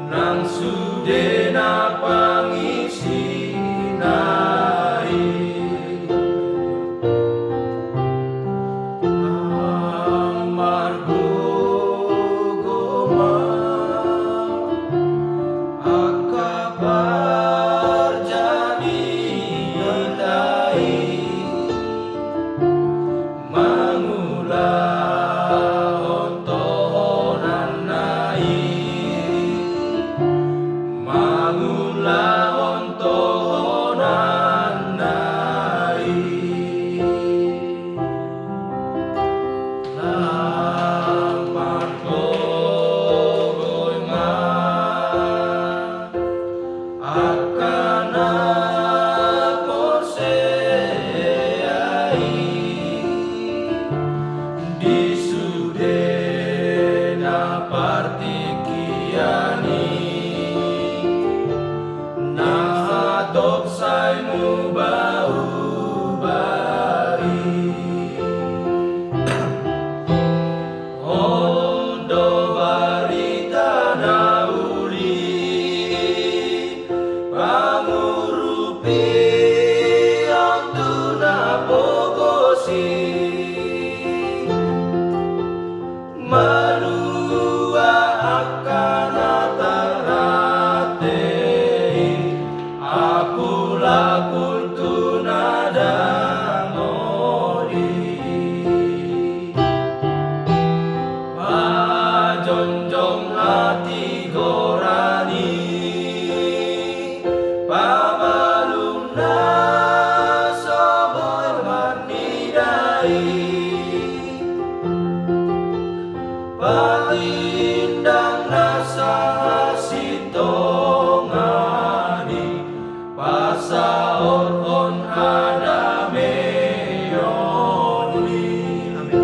Nang sudena pangisi nai amargo goma akabar jadi dai mangulah ontonan nai mangulah ontonan nai lampar kogoy ma akan ako seai di sudena partikiani nahatop saimu bau bari ondo barita nauli pangurupi antuna pogosi manua akan atarate apula kultuna damodi pajonjong hati gorani pamaluna soboy manidai palindang nasa sitongani pasaor on adame yoni. Amin.